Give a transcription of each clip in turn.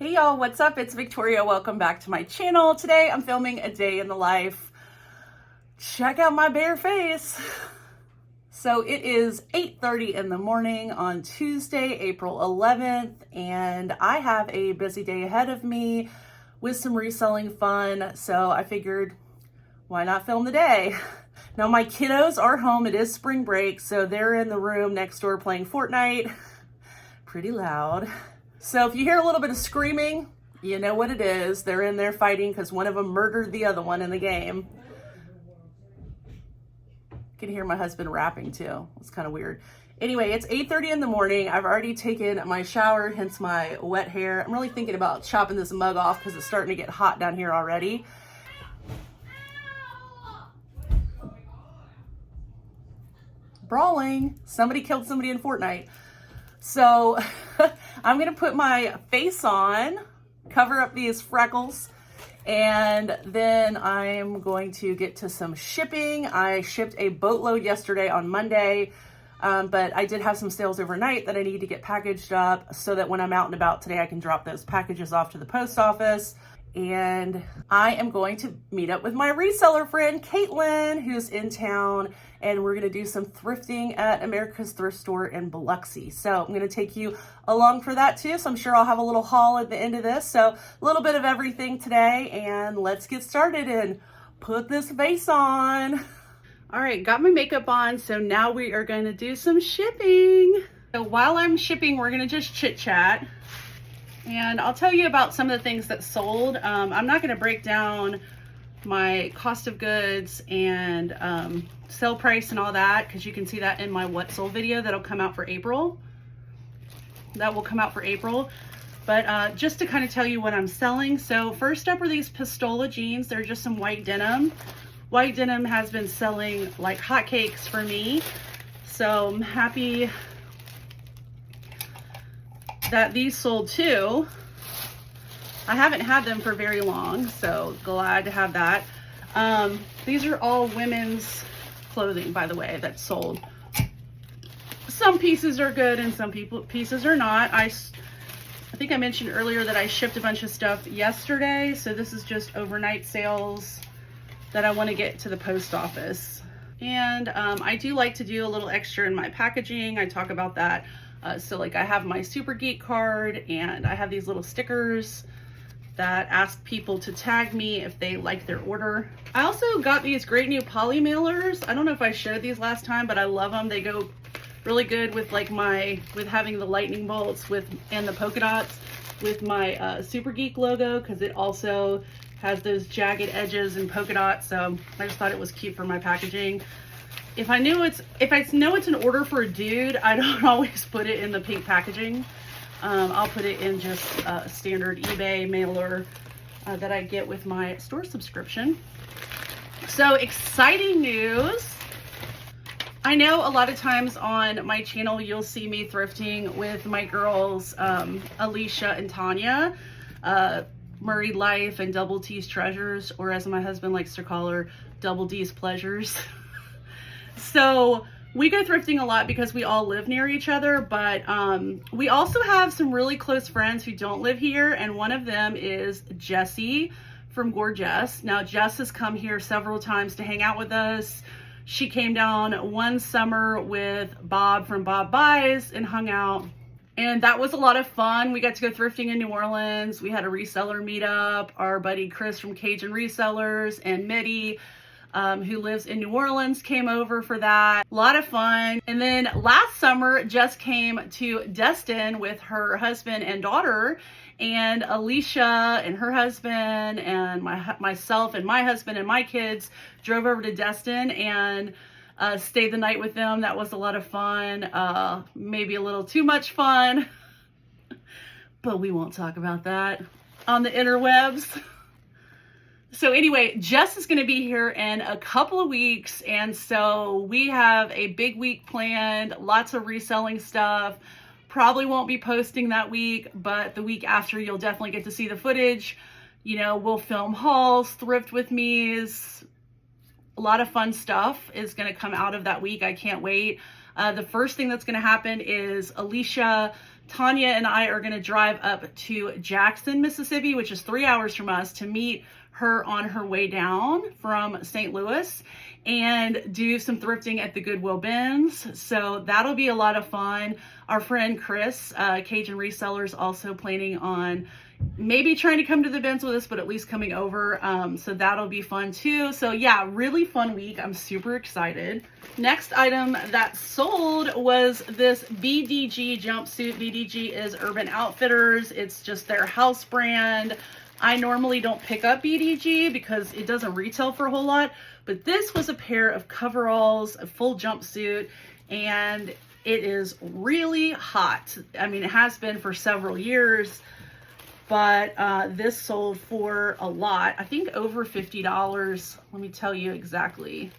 Hey y'all, what's up? It's Victoria. Welcome back to my channel. Today I'm filming a day in the life. Check out my bare face. So it is 8:30 in the morning on Tuesday, April 11th, and I have a busy day ahead of me with some reselling fun. So I figured, why not film the day? Now my kiddos are home. It is spring break, so they're in the room next door playing Fortnite. Pretty loud. So if you hear a little bit of screaming, you know what it is. They're in there fighting because one of them murdered the other one in the game. You can hear my husband rapping too. It's kind of weird. Anyway, it's 8:30 in the morning. I've already taken my shower, hence my wet hair. I'm really thinking about chopping this mug off because it's starting to get hot down here already. Brawling. Somebody killed somebody in Fortnite. So I'm gonna put my face on, cover up these freckles, and then I'm going to get to some shipping. I shipped a boatload yesterday on Monday, but I did have some sales overnight that I need to get packaged up so that when I'm out and about today, I can drop those packages off to the post office. And I am going to meet up with my reseller friend, Caitlin, who's in town, and we're gonna do some thrifting at America's Thrift Store in Biloxi. So I'm gonna take you along for that too. So I'm sure I'll have a little haul at the end of this. So a little bit of everything today, and let's get started and put this face on. All right, got my makeup on. So now we are gonna do some shipping. So while I'm shipping, we're gonna just chit chat. And I'll tell you about some of the things that sold. I'm not gonna break down my cost of goods and sale price and all that, because you can see that in my what sold video that'll come out for April. That will come out for April. But just to kind of tell you what I'm selling. So first up are these Pistola jeans. They're just some white denim. White denim has been selling like hotcakes for me. So I'm happy that these sold too. I haven't had them for very long, so glad to have that. These are all women's clothing, by the way, that sold. Some pieces are good and some pieces are not. I think I mentioned earlier that I shipped a bunch of stuff yesterday, so this is just overnight sales that I want to get to the post office. And I do like to do a little extra in my packaging. I talk about that. So like I have my Super Geek card, and I have these little stickers that ask people to tag me if they like their order. I also got these great new poly mailers. I don't know if I showed these last time, but I love them. They go really good with like with having the lightning bolts and the polka dots with my Super Geek logo, because it also has those jagged edges and polka dots. So I just thought it was cute for my packaging. If I know it's an order for a dude, I don't always put it in the pink packaging. I'll put it in just a standard eBay mailer that I get with my store subscription. So exciting news. I know a lot of times on my channel, you'll see me thrifting with my girls, Alicia and Tanya, Murray Life and Double T's Treasures, or as my husband likes to call her, Double D's Pleasures. So we go thrifting a lot because we all live near each other, but we also have some really close friends who don't live here, and one of them is Jessie from Jess. Now Jess has come here several times to hang out with us. She came down one summer with Bob from Bob Buys and hung out, and that was a lot of fun. We got to go thrifting in New Orleans. We had a reseller meetup. Our buddy Chris from Cajun Resellers and Mitty, who lives in New Orleans, came over for that. A lot of fun. And then last summer, Jess came to Destin with her husband and daughter, and Alicia and her husband and myself and my husband and my kids drove over to Destin and stayed the night with them. That was a lot of fun. Maybe a little too much fun, but we won't talk about that on the interwebs. So anyway, Jess is going to be here in a couple of weeks, and so we have a big week planned, lots of reselling stuff. Probably won't be posting that week, but the week after you'll definitely get to see the footage. You know, we'll film hauls, thrift with me's. A lot of fun stuff is going to come out of that week. I can't wait. The first thing that's going to happen is Alicia Tanya and I are going to drive up to Jackson, Mississippi, which is 3 hours from us, to meet her on her way down from St. Louis and do some thrifting at the Goodwill bins. So that'll be a lot of fun. Our friend Chris, Cajun Reseller, is also planning on maybe trying to come to the bins with us, but at least coming over. So that'll be fun too. So yeah, really fun week. I'm super excited. Next item that sold was this BDG jumpsuit. BDG is Urban Outfitters. It's just their house brand. I normally don't pick up BDG because it doesn't retail for a whole lot, but this was a pair of coveralls, a full jumpsuit, and it is really hot. I mean, it has been for several years, but this sold for a lot. I think over $50. Let me tell you exactly.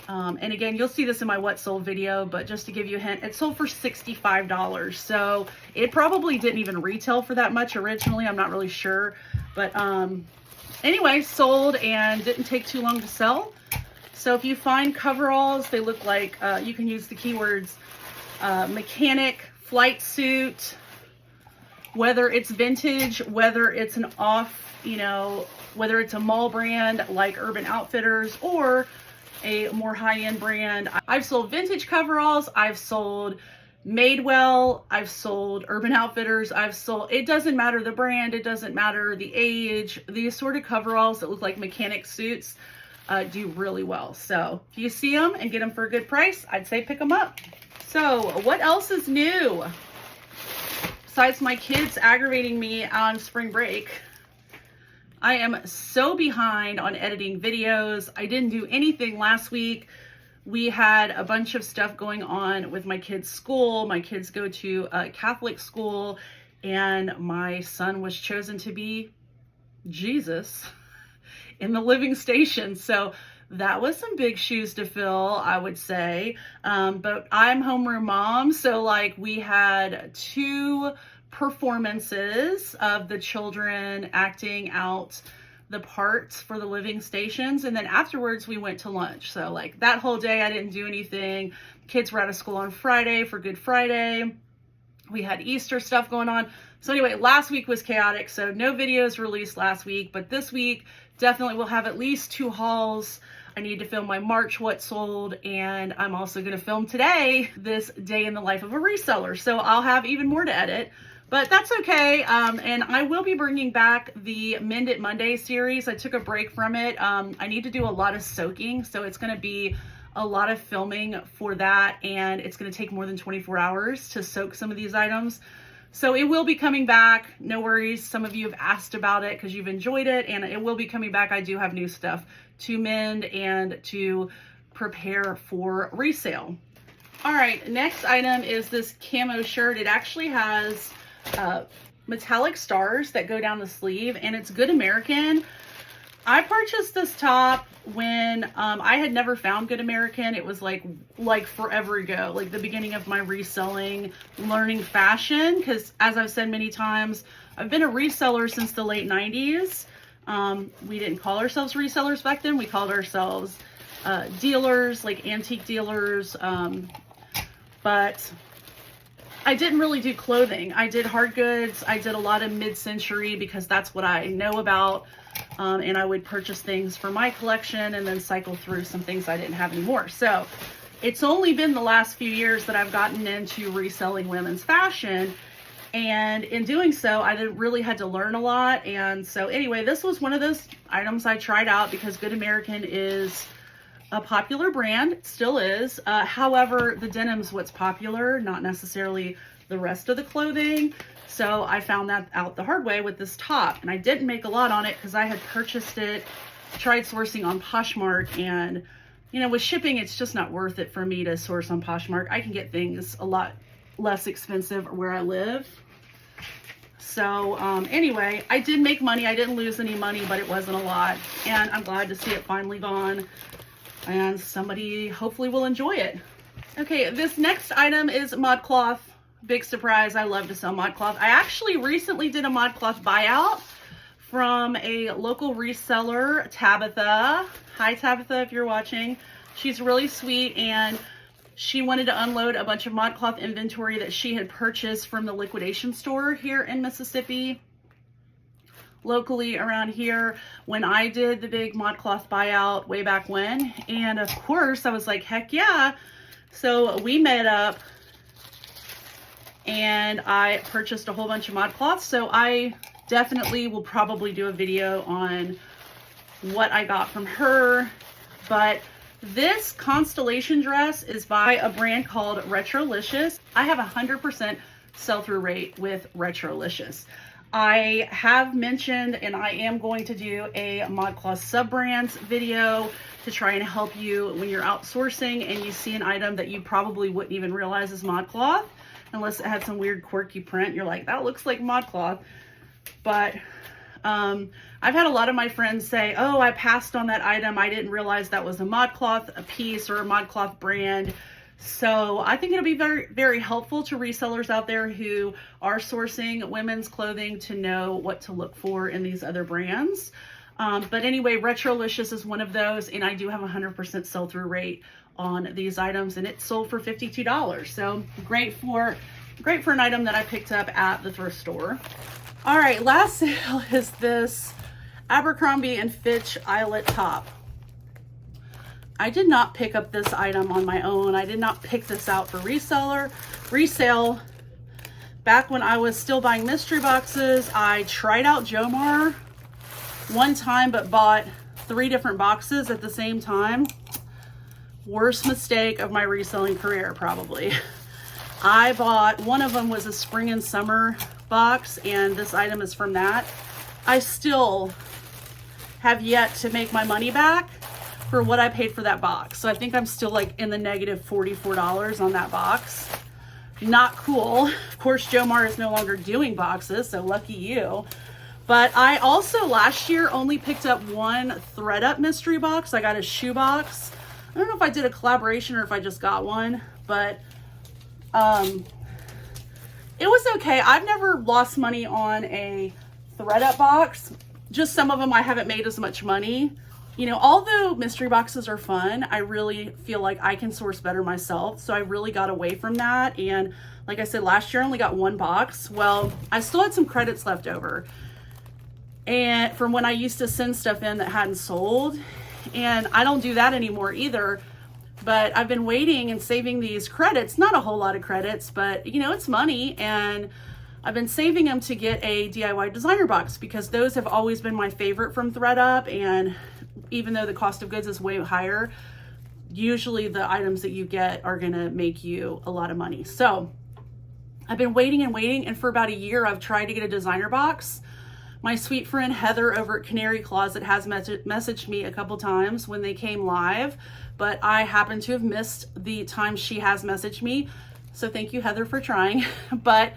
And again, you'll see this in my what sold video, but just to give you a hint, it sold for $65. So it probably didn't even retail for that much originally. I'm not really sure, but anyway, sold and didn't take too long to sell. So if you find coveralls, they look like, you can use the keywords mechanic, flight suit, whether it's vintage, whether it's an off, you know, whether it's a mall brand like Urban Outfitters or a more high-end brand. I've sold vintage coveralls, I've sold Madewell, I've sold Urban Outfitters, I've sold, it doesn't matter the brand, it doesn't matter the age, these sort of coveralls that look like mechanic suits do really well. So if you see them and get them for a good price, I'd say pick them up. So what else is new? Besides my kids aggravating me on spring break, I am so behind on editing videos. I didn't do anything last week. We had a bunch of stuff going on with my kids' school. My kids go to a Catholic school, and my son was chosen to be Jesus in the living station. So that was some big shoes to fill, I would say. But I'm homeroom mom, so like we had 2 performances of the children acting out the parts for the living stations, and then afterwards we went to lunch. So like that whole day I didn't do anything. Kids were out of school on Friday for Good Friday. We had Easter stuff going on. So anyway, last week was chaotic, so no videos released last week, but this week definitely we'll have at least 2 hauls. I need to film my March what sold, and I'm also going to film today, this day in the life of a reseller. So I'll have even more to edit. But that's okay, and I will be bringing back the Mend It Monday series. I took a break from it. I need to do a lot of soaking, so it's going to be a lot of filming for that, and it's going to take more than 24 hours to soak some of these items. So it will be coming back, no worries. Some of you have asked about it because you've enjoyed it, and it will be coming back. I do have new stuff to mend and to prepare for resale. All right, next item is this camo shirt. It actually has metallic stars that go down the sleeve, and it's Good American. I purchased this top when I had never found Good American. It was like forever ago, like the beginning of my reselling, learning fashion, because as I've said many times, I've been a reseller since the late 90s. We didn't call ourselves resellers back then. We called ourselves dealers, like antique dealers, but I didn't really do clothing. I did hard goods. I did a lot of mid-century because that's what I know about. And I would purchase things for my collection and then cycle through some things I didn't have anymore. So it's only been the last few years that I've gotten into reselling women's fashion. And in doing so, I really had to learn a lot. And so anyway, this was one of those items I tried out because Good American is a popular brand. It still is. However, the denim's what's popular, not necessarily the rest of the clothing. So I found that out the hard way with this top, and I didn't make a lot on it because I had purchased it, tried sourcing on Poshmark, and you know, with shipping, it's just not worth it for me to source on Poshmark. I can get things a lot less expensive where I live. So anyway, I did make money. I didn't lose any money, but it wasn't a lot, and I'm glad to see it finally gone, and somebody hopefully will enjoy it. Okay, this next item is ModCloth. Big surprise, I love to sell ModCloth. I actually recently did a ModCloth buyout from a local reseller, Tabitha. Hi Tabitha, if you're watching. She's really sweet, and She wanted to unload a bunch of ModCloth inventory that she had purchased from the liquidation store here in Mississippi, locally around here, when I did the big ModCloth buyout way back when. And of course I was like, heck yeah. So we met up and I purchased a whole bunch of ModCloth. So I definitely will probably do a video on what I got from her. But this Constellation dress is by a brand called Retrolicious. I have 100% sell-through rate with Retrolicious. I have mentioned, and I am going to do a ModCloth sub-brands video to try and help you when you're outsourcing and you see an item that you probably wouldn't even realize is ModCloth, unless it had some weird quirky print. You're like, that looks like ModCloth. But I've had a lot of my friends say, oh, I passed on that item. I didn't realize that was a ModCloth piece or a ModCloth brand. So I think it'll be very, very helpful to resellers out there who are sourcing women's clothing to know what to look for in these other brands. But anyway, Retrolicious is one of those, and I do have 100% sell-through rate on these items, and it sold for $52. So great for an item that I picked up at the thrift store. All right, last sale is this Abercrombie & Fitch eyelet top. I did not pick up this item on my own. I did not pick this out for resale. Back when I was still buying mystery boxes, I tried out Jomar one time, but bought 3 different boxes at the same time. Worst mistake of my reselling career, probably. I bought, one of them was a spring and summer box, and this item is from that. I still have yet to make my money back for what I paid for that box. So I think I'm still like in the negative $44 on that box. Not cool. Of course, Jomar is no longer doing boxes, so lucky you. But I also last year only picked up one ThredUp mystery box. I got a shoe box. I don't know if I did a collaboration or if I just got one, but it was okay. I've never lost money on a ThredUp box. Just some of them I haven't made as much money. You know, although mystery boxes are fun, I really feel like I can source better myself. So I really got away from that. And like I said, last year I only got one box. Well, I still had some credits left over, and from when I used to send stuff in that hadn't sold. And I don't do that anymore either. But I've been waiting and saving these credits, not a whole lot of credits, but you know, it's money. And I've been saving them to get a DIY designer box because those have always been my favorite from ThredUp. And even though the cost of goods is way higher, usually the items that you get are gonna make you a lot of money. So I've been waiting and waiting, and for about a year I've tried to get a designer box. My sweet friend Heather over at Canary Closet has messaged me a couple times when they came live, but I happen to have missed the time she has messaged me. So thank you, Heather, for trying. But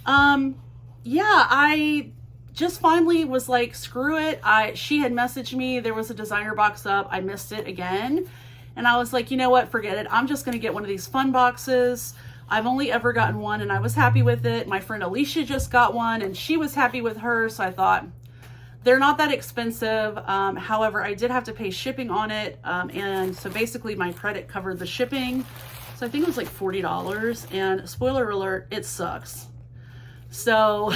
yeah, I just finally was like, screw it. She had messaged me, there was a designer box up, I missed it again. And I was like, you know what, forget it. I'm just gonna get one of these fun boxes. I've only ever gotten one and I was happy with it. My friend Alicia just got one and she was happy with hers. So I thought, they're not that expensive. However, I did have to pay shipping on it. And so basically my credit covered the shipping. So I think it was like $40, and spoiler alert, it sucks. So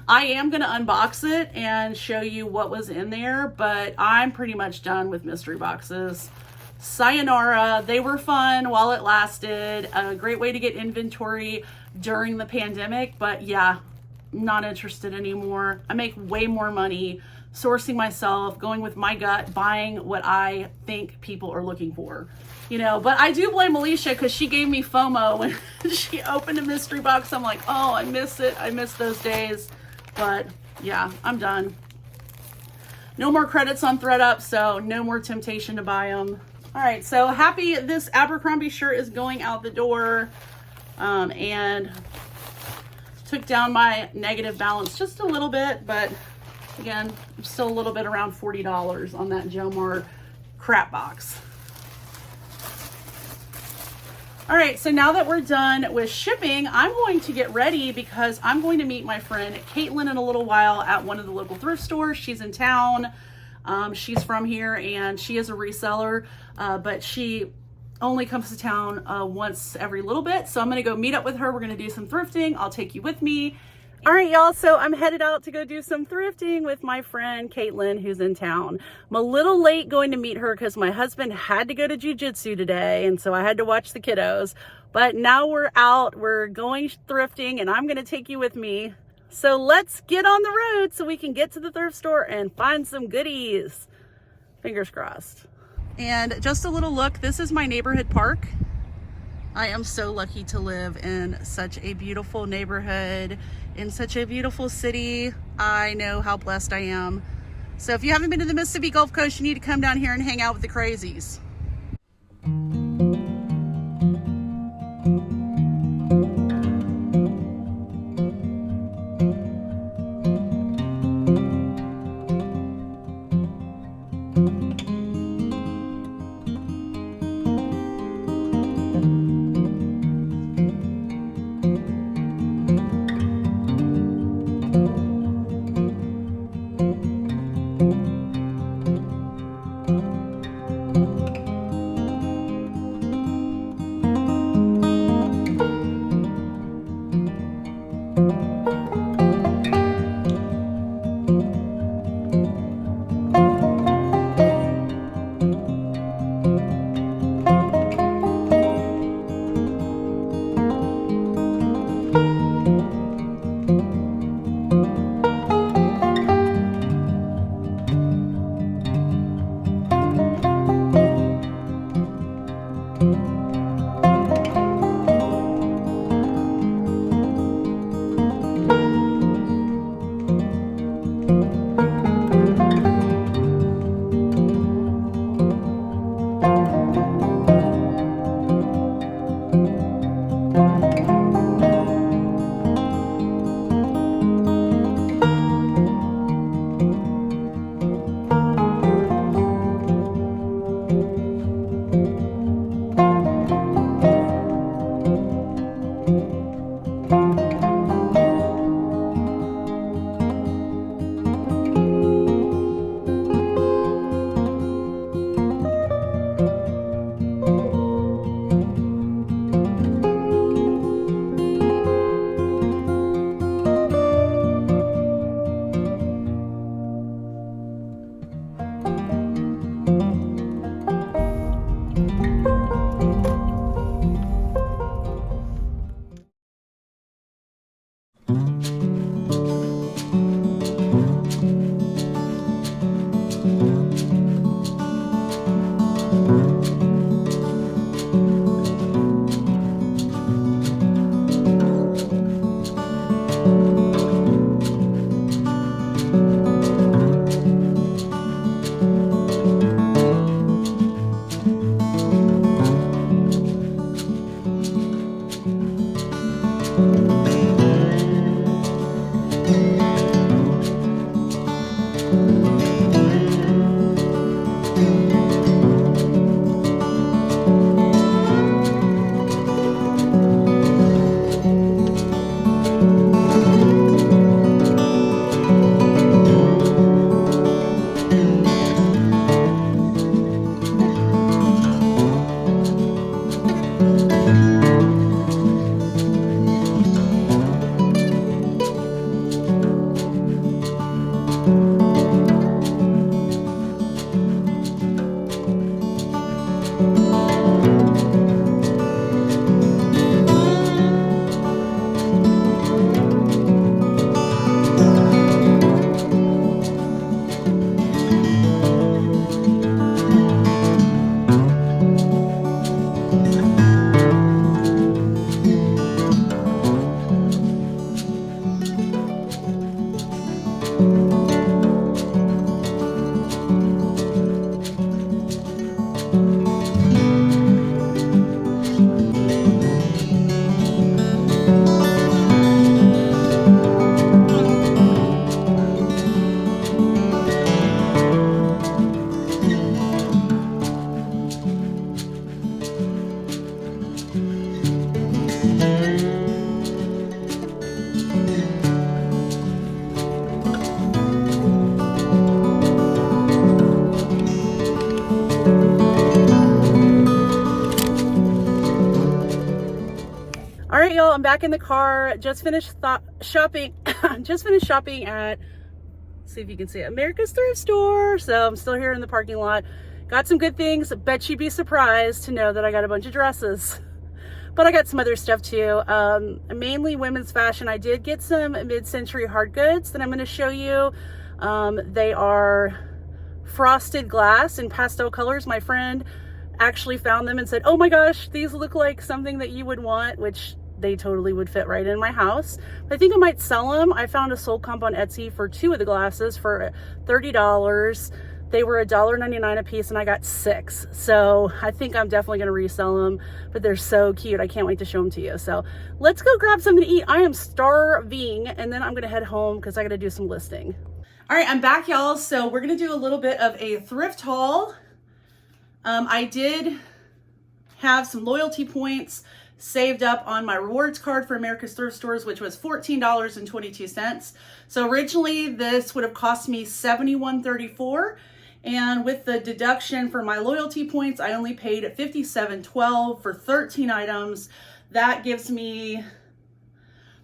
I am gonna unbox it and show you what was in there, but I'm pretty much done with mystery boxes. Sayonara. They were fun while it lasted. A great way to get inventory during the pandemic, but yeah, not interested anymore. I make way more money sourcing myself, going with my gut, buying what I think people are looking for, you know. But I do blame Alicia because she gave me FOMO when she opened a mystery box. I'm like, oh, I miss it. I miss those days. But yeah, I'm done. No more credits on ThredUp, so no more temptation to buy them. All right, so happy this Abercrombie shirt is going out the door, and took down my negative balance just a little bit, but again, I'm still a little bit around $40 on that Jomar crap box. All right, so now that we're done with shipping, I'm going to get ready because I'm going to meet my friend Caitlin in a little while at one of the local thrift stores. She's in town. She's from here and she is a reseller, but she only comes to town once every little bit. So I'm gonna go meet up with her. We're gonna do some thrifting. I'll take you with me. All right, y'all, so I'm headed out to go do some thrifting with my friend Caitlin, who's in town. I'm a little late going to meet her because my husband had to go to jiu-jitsu today, and so I had to watch the kiddos. But now we're out, we're going thrifting, and I'm gonna take you with me. So let's get on the road so we can get to the thrift store and find some goodies. Fingers crossed. And just a little look, this is my neighborhood park. I am so lucky to live in such a beautiful neighborhood, in such a beautiful city. I know how blessed I am. So if you haven't been to the Mississippi Gulf Coast, you need to come down here and hang out with the crazies. I'm back in the car. Just finished shopping. Just finished shopping at, see if you can see it, America's Thrift Store. So I'm still here in the parking lot. Got some good things. Bet you'd be surprised to know that I got a bunch of dresses. But I got some other stuff too. Mainly women's fashion. I did get some mid-century hard goods that I'm going to show you. They are frosted glass in pastel colors. My friend actually found them and said, oh my gosh, these look like something that you would want, which they totally would fit right in my house. I think I might sell them. I found a sold comp on Etsy for 2 of the glasses for $30. They were $1.99 a piece and I got 6. So I think I'm definitely going to resell them, but they're so cute. I can't wait to show them to you. So let's go grab something to eat. I am starving, and then I'm going to head home because I got to do some listing. All right, I'm back, y'all. So we're going to do a little bit of a thrift haul. I did have some loyalty points saved up on my rewards card for America's Thrift Stores, which was $14.22. So originally this would have cost me $71.34. And with the deduction for my loyalty points, I only paid $57.12 for 13 items. That gives me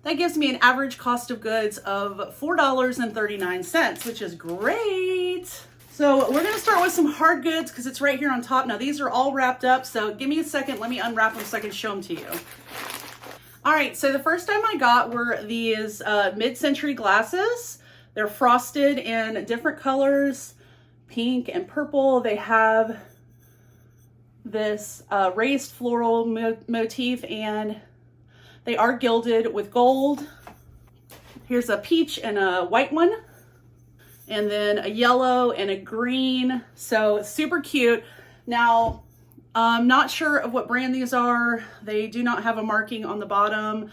an average cost of goods of $4.39, which is great. So we're gonna start with some hard goods because it's right here on top. Now these are all wrapped up, so give me a second, let me unwrap them so I can show them to you. All right, so the first time I got were these mid-century glasses. They're frosted in different colors, pink and purple. They have this raised floral motif, and they are gilded with gold. Here's a peach and a white one, and then a yellow and a green. So super cute. Now, I'm not sure of what brand these are. They do not have a marking on the bottom.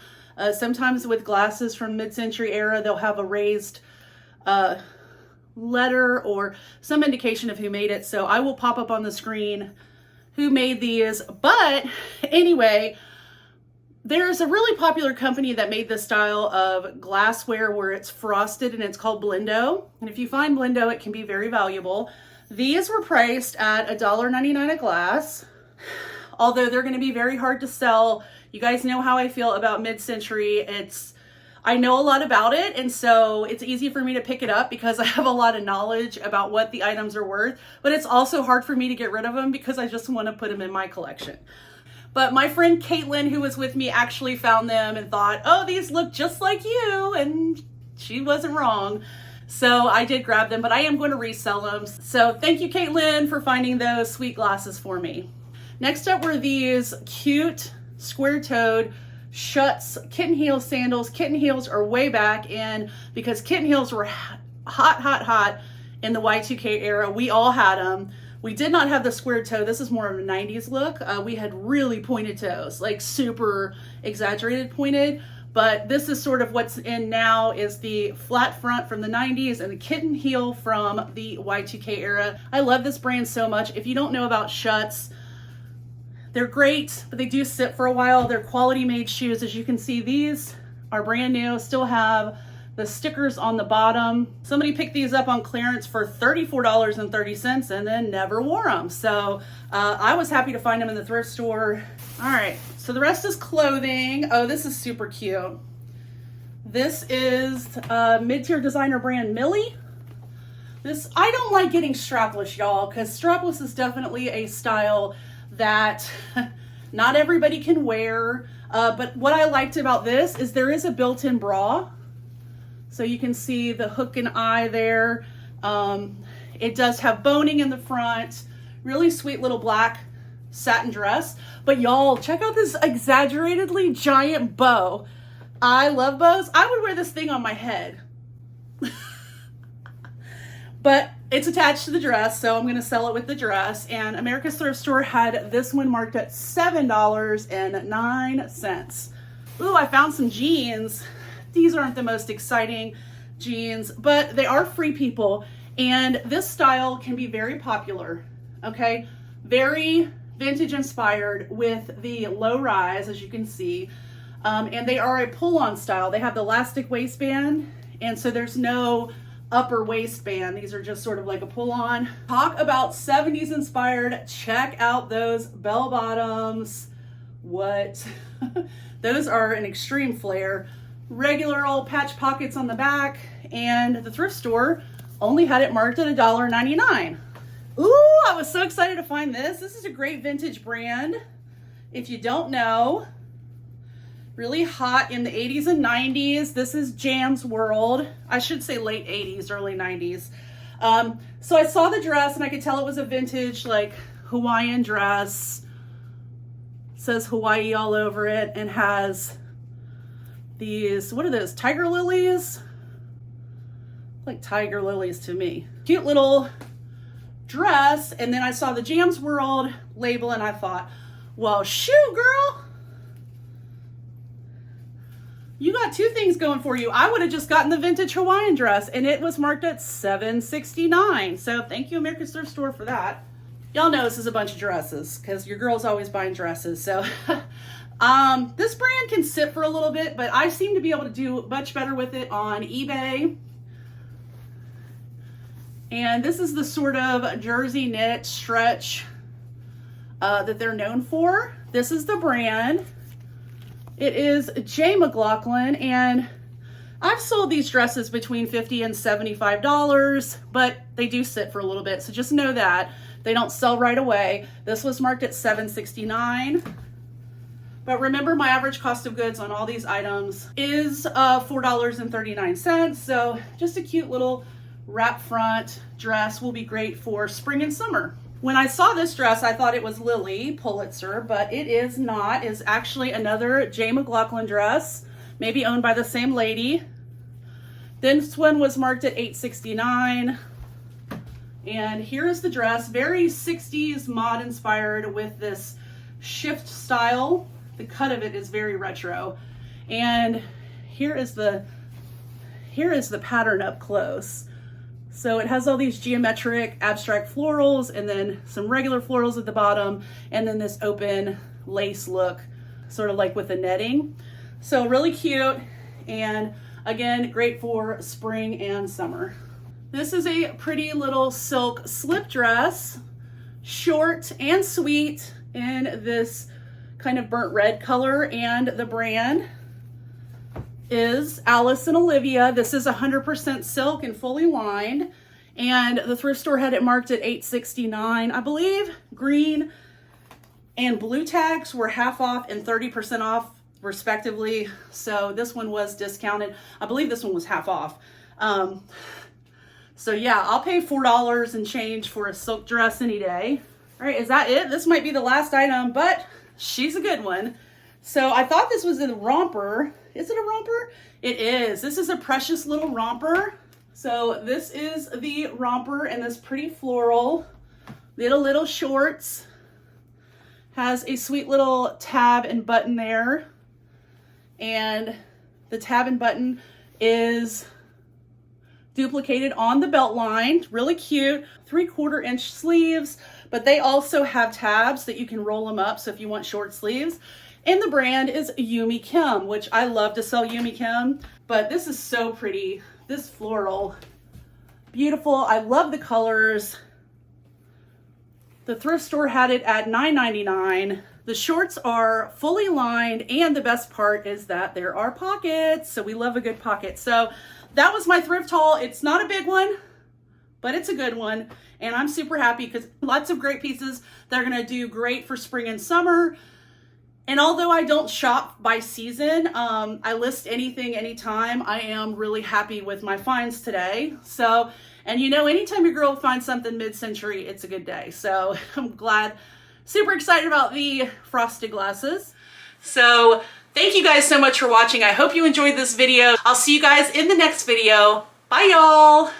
Sometimes with glasses from mid-century era, they'll have a raised letter or some indication of who made it. So I will pop up on the screen who made these. But anyway, there's a really popular company that made this style of glassware where it's frosted, and it's called Blendo. And if you find Blendo, it can be very valuable. These were priced at $1.99 a glass, although they're going to be very hard to sell. You guys know how I feel about mid-century. I know a lot about it, and so it's easy for me to pick it up because I have a lot of knowledge about what the items are worth, but it's also hard for me to get rid of them because I just want to put them in my collection. But my friend Caitlin, who was with me, actually found them and thought, oh, these look just like you, and she wasn't wrong. So I did grab them, but I am going to resell them. So thank you, Caitlin, for finding those sweet glasses for me. Next up were these cute square-toed Schutt's kitten heel sandals. Kitten heels are way back in because kitten heels were hot in the Y2K era. We all had them. We did not have the square toe. This is more of a 90s look. We had really pointed toes, like super exaggerated pointed. But this is sort of what's in now, is the flat front from the 90s and the kitten heel from the Y2K era. I love this brand so much. If you don't know about Schutt's, they're great, but they do sit for a while. They're quality made shoes. As you can see, these are brand new, still have the stickers on the bottom. Somebody picked these up on clearance for $34.30 and then never wore them. So I was happy to find them in the thrift store. All right, so the rest is clothing. Oh, this is super cute. This is mid-tier designer brand Millie. I don't like getting strapless, y'all, because strapless is definitely a style that not everybody can wear. But what I liked about this is there is a built-in bra. So you can see the hook and eye there. It does have boning in the front. Really sweet little black satin dress. But y'all, check out this exaggeratedly giant bow. I love bows. I would wear this thing on my head. But it's attached to the dress, so I'm going to sell it with the dress. And America's Thrift Store had this one marked at $7.09. Ooh, I found some jeans. These aren't the most exciting jeans, but they are free people. And this style can be very popular, okay? Very vintage inspired with the low rise, as you can see. And they are a pull-on style. They have the elastic waistband, and so there's no upper waistband. These are just sort of like a pull-on. Talk about 70s inspired. Check out those bell bottoms. What? Those are an extreme flare. Regular old patch pockets on the back, and the thrift store only had it marked at $1.99. Ooh, I was so excited to find this. This is a great vintage brand. If you don't know, really hot in the 80s and 90s. This is Jan's World. I should say late 80s, early 90s. So I saw the dress and I could tell it was a vintage, like, Hawaiian dress. It says Hawaii all over it and has these, what are those, tiger lilies? Like tiger lilies to me. Cute little dress. And then I saw the Jan's World label and I thought, well, shoot, girl. You got two things going for you. I would have just gotten the vintage Hawaiian dress and it was marked at $7.69. So thank you, American Thrift Store, for that. Y'all know this is a bunch of dresses because your girl's always buying dresses. So this brand can sit for a little bit, but I seem to be able to do much better with it on eBay. And this is the sort of jersey knit stretch that they're known for. This is the brand. It is J. McLaughlin, and I've sold these dresses between $50 and $75, but they do sit for a little bit, so just know that. They don't sell right away. This was marked at $7.69. But remember, my average cost of goods on all these items is $4.39. So just a cute little wrap front dress will be great for spring and summer. When I saw this dress, I thought it was Lily Pulitzer, but it is not. It's actually another J. McLaughlin dress, maybe owned by the same lady. This one was marked at $8.69. And here is the dress, very 60s mod inspired with this shift style. The cut of it is very retro. And here is the pattern up close. So it has all these geometric abstract florals and then some regular florals at the bottom, and then this open lace look, sort of like with the netting. So really cute, and again, great for spring and summer. This is a pretty little silk slip dress, short and sweet in this kind of burnt red color, and the brand is Alice and Olivia. This is 100% silk and fully lined, and the thrift store had it marked at $8.69. I believe green and blue tags were half off and 30% off respectively, so this one was discounted. I believe this one was half off. So yeah, I'll pay $4 and change for a silk dress any day. All right, is that it? This might be the last item, but she's a good one. So I thought this was a romper. Is it a romper? It is. This is a precious little romper. So this is the romper in this pretty floral, little shorts. Has a sweet little tab and button there. And the tab and button is duplicated on the belt line. Really cute. 3/4 inch sleeves, but they also have tabs that you can roll them up. So if you want short sleeves. And the brand is Yumi Kim, which I love to sell Yumi Kim, but this is so pretty. This floral, beautiful. I love the colors. The thrift store had it at $9.99. The shorts are fully lined, and the best part is that there are pockets. So we love a good pocket. So that was my thrift haul. It's not a big one, but it's a good one. And I'm super happy because lots of great pieces that are gonna do great for spring and summer. And although I don't shop by season, I list anything, anytime. I am really happy with my finds today. So, and you know, anytime your girl finds something mid-century, it's a good day. So I'm glad, super excited about the frosted glasses. So thank you guys so much for watching. I hope you enjoyed this video. I'll see you guys in the next video. Bye, y'all.